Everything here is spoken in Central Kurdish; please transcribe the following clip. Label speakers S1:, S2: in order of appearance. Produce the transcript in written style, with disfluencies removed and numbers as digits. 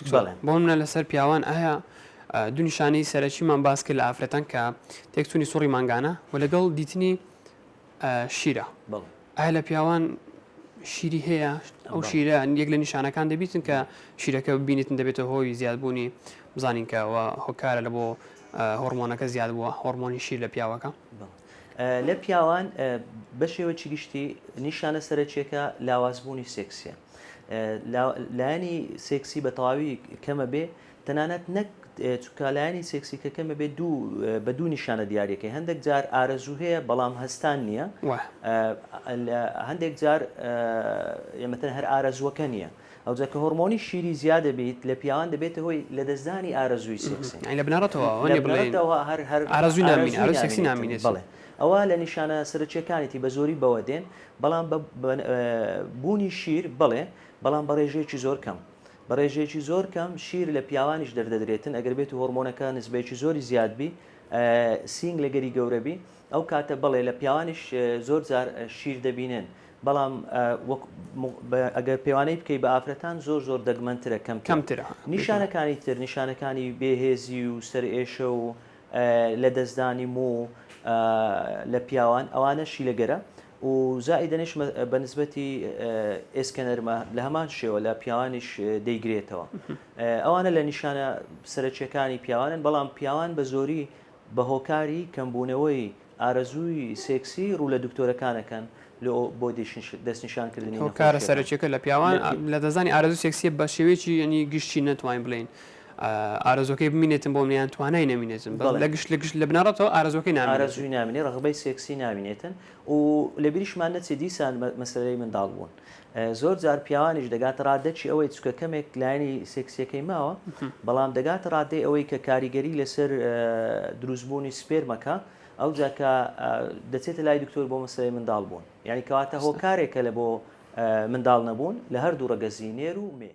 S1: دکتۆر بۆ منە لەسەر پیاوان ئایا دوو نیشانەی سەرەکیمان باس کرد لە ئافرەتەن کە تێکچوونی سوڕی مانگانە و لەگەڵ دیتنی شیرە ئایا لە پیاوان شیری هەیە ئەو شیرە یەک لە نیشانەکان دەبیتن کە شیرەکە ببینیتن دەبێتە هۆی زیادبوونی بزانین کەەوە هۆکارە لە بۆ هۆرمۆنەکە زیاد بووە هۆرمۆنی شیر لە پیاوەکە
S2: لە پیاوان بە شێوەی گشتی نیشانە سەرەکیەکە لاوازبوونی سێکسیە لایانی سێکسی بە تەواوی کەمە بێ تەنانەت نەک چکالایانی سێکسی کە کەمە بێ بە دوو نیشانە دیارەکەی هەندێک جار ئارەزوو هەیە بەڵام هەستان نییە هەندێک جار ئێمەتەن هەر ئارەزوەکە نییە ئەو جا کە هۆرمۆنی شیری زیادە بیت لە پیاوان دەبێتە هۆی لە دەستدانی ئارەزووی سێکسی
S1: لە بنەڕەتەوە ئارەزووی نامین ئارەزووی سێکسی نامینێت
S2: بڵێ ئەوە لە نیشانە سەرچیەکانیتی بە زۆری بەوە دێن بەڵام بوونی شیر بڵێ بەڵام بە ڕێژەیەکی زۆر کەم بە ڕێژەیەکی زۆر کەم شیر لە پیاوانیش دەردەدرێتن ئەگەر بێت و هۆرمۆنەکە نسبەیەکی زۆری زیادبی سینگ لەگەری گەورەبی ئەو کاتە بڵێ لە پیاوانیش زۆر جار شیر دەبینێن بەڵام ئەگەر پێوانەی بکەی بە ئافرەتان زۆر زۆر دەگمەنترە کەمترە نیشانەکانی تر نیشانەکانی بێهێزی و سەرئێشە و لە دەستدانی مو لە پیاوان ئەوانەشی لەگەرە و زائیدەنش بە نسبەتی ئێسکەنەرمە لە هەمان شێوە لە پیاوانیش دەیگرێتەوە ئەوانە لە نیشانە سەرچیەکانی پیاوانن بەڵام پیاوان بە زۆری بە هۆکاری کەمبوونەوەی ئارەزووی سێکسی ڕوو لە دکتۆرەکانەکەن بۆ دەستنیشانکردنی
S1: هۆکارە سەرچیەکە لە پیاوان لە دەزانی ئارەزوو سێکسیە بە شێوەیەکی ینی گشتی نەتوانین بڵین ئارەزۆکەی بمینێتن بۆ منیان توانای نەمینێتن لە گشت لە بنەڕەتەوە ئارەزۆکەی
S2: ئارەزووی نامێنێ ڕغبەی سێکسی نامینێتن و لە بیریشمان نەچێ دیسان مەسەلەی منداڵ بوون زۆر جار پیاوانیش دەگاتە ڕادەچی ئەوەی چکە کەمێک لایانی سێکسیەکەی ماوە بەڵام دەگاتە ڕادەی ئەوەی کە کاریگەری لەسەر دروستبوونی سپێرمەکە ئەو جاکە دەچێتە لای دکتۆر بۆ مەسەلەی منداڵ بوون یعنی کەواتە هۆکارێکە لە بۆ منداڵ نەبوون لە هەردوو ڕەگەزینێر و مێ